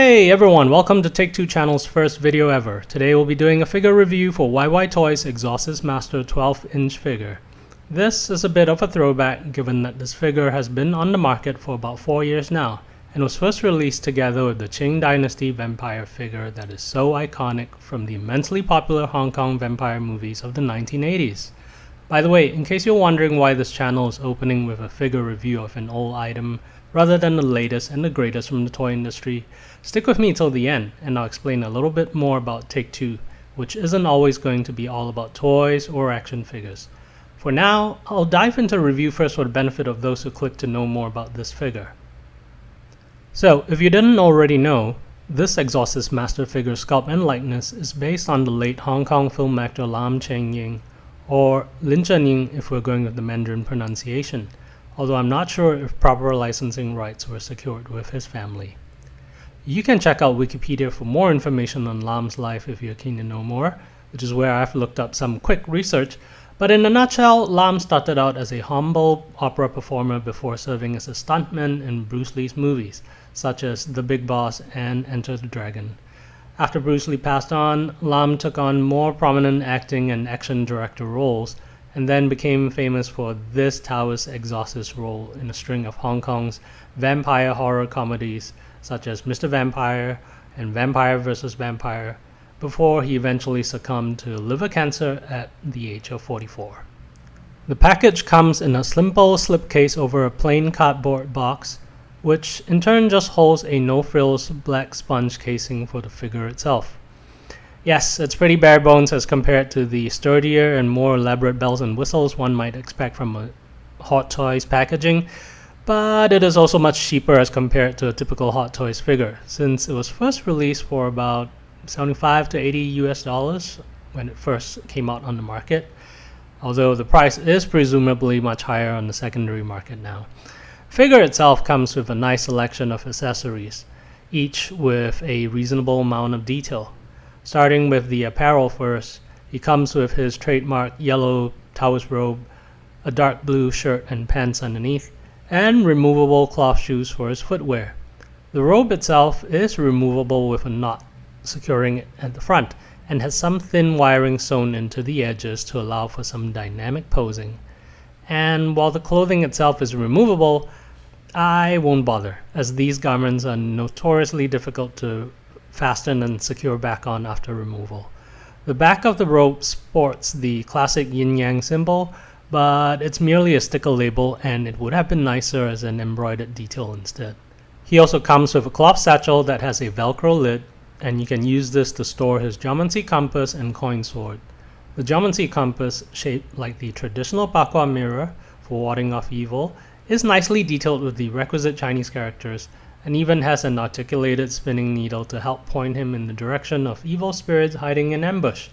Hey everyone, welcome to Take Two Channel's first video ever. Today we'll be doing a figure review for YY Toys Exorcist Master 12-inch figure. This is a bit of a throwback given that this figure has been on the market for about 4 years now and was first released together with the Qing Dynasty vampire figure that is so iconic from the immensely popular Hong Kong vampire movies of the 1980s. By the way, in case you're wondering why this channel is opening with a figure review of an old item rather than the latest and the greatest from the toy industry, stick with me till the end and I'll explain a little bit more about Take Two, which isn't always going to be all about toys or action figures. For now, I'll dive into review first for the benefit of those who click to know more about this figure. So, if you didn't already know, this Exorcist Master figure sculpt and likeness is based on the late Hong Kong film actor Lam Ching Ying, or Lam Ching Ying if we're going with the Mandarin pronunciation, although I'm not sure if proper licensing rights were secured with his family. You can check out Wikipedia for more information on Lam's life if you're keen to know more, which is where I've looked up some quick research, but in a nutshell, Lam started out as a humble opera performer before serving as a stuntman in Bruce Lee's movies, such as The Big Boss and Enter the Dragon. After Bruce Lee passed on, Lam took on more prominent acting and action director roles, and then became famous for this Taoist exorcist role in a string of Hong Kong's vampire horror comedies such as Mr. Vampire and Vampire vs. Vampire, before he eventually succumbed to liver cancer at the age of 44. The package comes in a simple slipcase over a plain cardboard box, which in turn just holds a no-frills black sponge casing for the figure itself. Yes, it's pretty bare bones as compared to the sturdier and more elaborate bells and whistles one might expect from a Hot Toys packaging, but it is also much cheaper as compared to a typical Hot Toys figure, since it was first released for about 75 to 80 US dollars when it first came out on the market, although the price is presumably much higher on the secondary market now. The figure itself comes with a nice selection of accessories, each with a reasonable amount of detail. Starting with the apparel first, he comes with his trademark yellow Taoist robe, a dark blue shirt and pants underneath, and removable cloth shoes for his footwear. The robe itself is removable with a knot securing it at the front, and has some thin wiring sewn into the edges to allow for some dynamic posing. And while the clothing itself is removable, I won't bother, as these garments are notoriously difficult to fasten and secure back on after removal. The back of the robe sports the classic yin-yang symbol, but it's merely a sticker label and it would have been nicer as an embroidered detail instead. He also comes with a cloth satchel that has a velcro lid, and you can use this to store his geomancy compass and coin sword. The geomancy compass, shaped like the traditional Bakwa mirror for warding off evil, is nicely detailed with the requisite Chinese characters, and even has an articulated spinning needle to help point him in the direction of evil spirits hiding in ambush.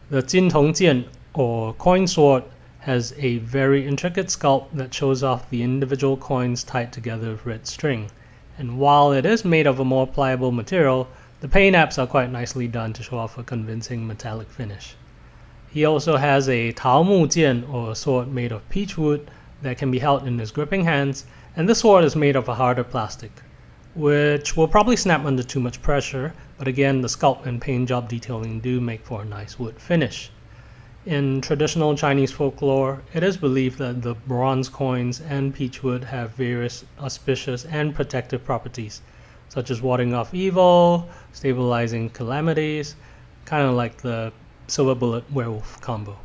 The Jin Tong Jian, or coin sword, has a very intricate sculpt that shows off the individual coins tied together with red string, and while it is made of a more pliable material, the paint apps are quite nicely done to show off a convincing metallic finish. He also has a Tao Mu Jian, or sword made of peach wood, that can be held in his gripping hands, and this sword is made of a harder plastic, which will probably snap under too much pressure, but again, the sculpt and paint job detailing do make for a nice wood finish. In traditional Chinese folklore, it is believed that the bronze coins and peach wood have various auspicious and protective properties, such as warding off evil, stabilizing calamities, kind of like the silver bullet werewolf combo.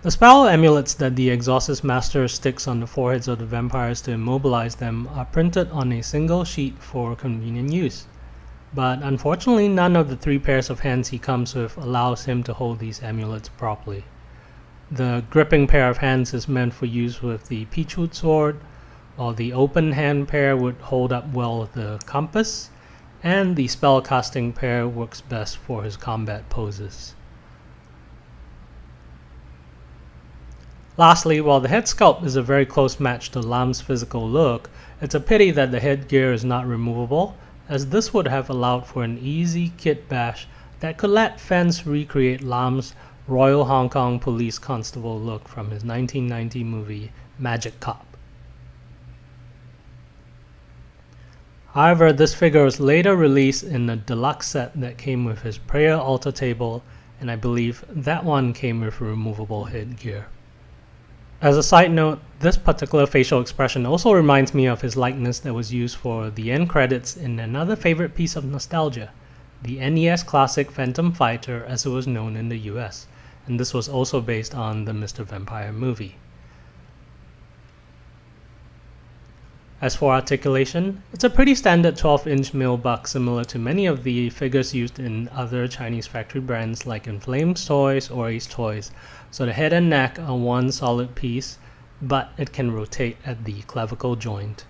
The spell amulets that the Exorcist Master sticks on the foreheads of the vampires to immobilize them are printed on a single sheet for convenient use. But unfortunately, none of the 3 pairs of hands he comes with allows him to hold these amulets properly. The gripping pair of hands is meant for use with the peachwood sword, while the open hand pair would hold up well with the compass, and the spell casting pair works best for his combat poses. Lastly, while the head sculpt is a very close match to Lam's physical look, it's a pity that the headgear is not removable, as this would have allowed for an easy kit bash that could let fans recreate Lam's Royal Hong Kong Police Constable look from his 1990 movie Magic Cop. However, this figure was later released in a deluxe set that came with his prayer altar table, and I believe that one came with removable headgear. As a side note, this particular facial expression also reminds me of his likeness that was used for the end credits in another favorite piece of nostalgia, the NES classic Phantom Fighter as it was known in the US, and this was also based on the Mr. Vampire movie. As for articulation, it's a pretty standard 12-inch mil buck similar to many of the figures used in other Chinese factory brands like Inflames Toys or Ace Toys, so the head and neck are one solid piece, but it can rotate at the clavicle joint.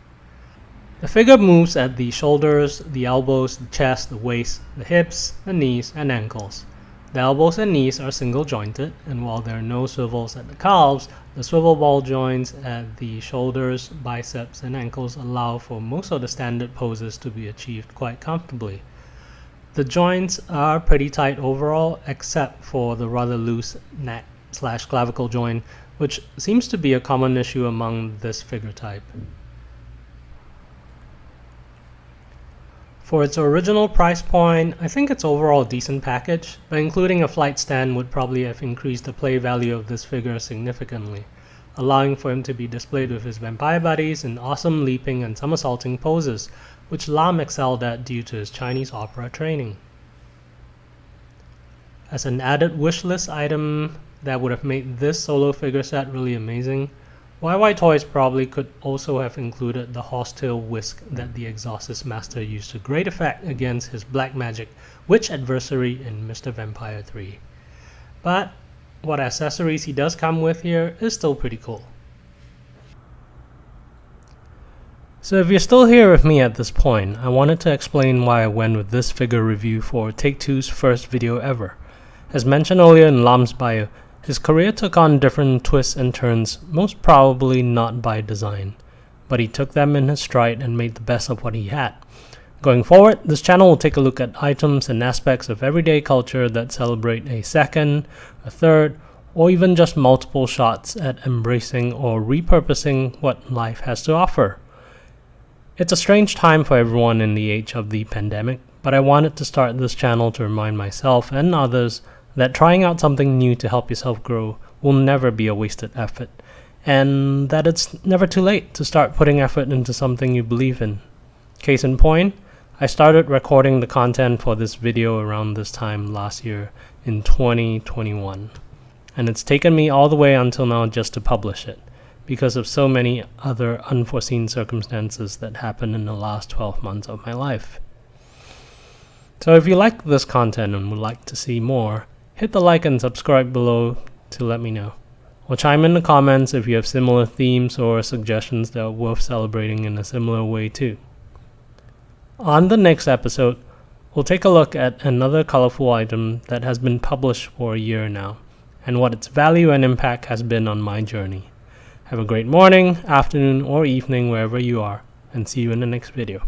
The figure moves at the shoulders, the elbows, the chest, the waist, the hips, the knees, and ankles. The elbows and knees are single jointed, and while there are no swivels at the calves, the swivel ball joints at the shoulders, biceps, and ankles allow for most of the standard poses to be achieved quite comfortably. The joints are pretty tight overall, except for the rather loose neck/clavicle joint, which seems to be a common issue among this figure type. For its original price point, I think it's overall a decent package, but including a flight stand would probably have increased the play value of this figure significantly, allowing for him to be displayed with his vampire buddies in awesome leaping and somersaulting poses, which Lam excelled at due to his Chinese opera training. As an added wishlist item that would have made this solo figure set really amazing, YY Toys probably could also have included the horsetail whisk that the Exorcist master used to great effect against his black magic witch adversary in Mr. Vampire 3. But what accessories he does come with here is still pretty cool. So if you're still here with me at this point, I wanted to explain why I went with this figure review for Take-Two's first video ever. As mentioned earlier in Lam's bio, his career took on different twists and turns, most probably not by design, but he took them in his stride and made the best of what he had. Going forward, this channel will take a look at items and aspects of everyday culture that celebrate a second, a third, or even just multiple shots at embracing or repurposing what life has to offer. It's a strange time for everyone in the age of the pandemic, but I wanted to start this channel to remind myself and others that trying out something new to help yourself grow will never be a wasted effort, and that it's never too late to start putting effort into something you believe in. Case in point, I started recording the content for this video around this time last year in 2021, and it's taken me all the way until now just to publish it, because of so many other unforeseen circumstances that happened in the last 12 months of my life. So if you like this content and would like to see more, hit the like and subscribe below to let me know. Or chime in the comments if you have similar themes or suggestions that are worth celebrating in a similar way too. On the next episode, we'll take a look at another colorful item that has been published for a year now, and what its value and impact has been on my journey. Have a great morning, afternoon, or evening wherever you are, and see you in the next video.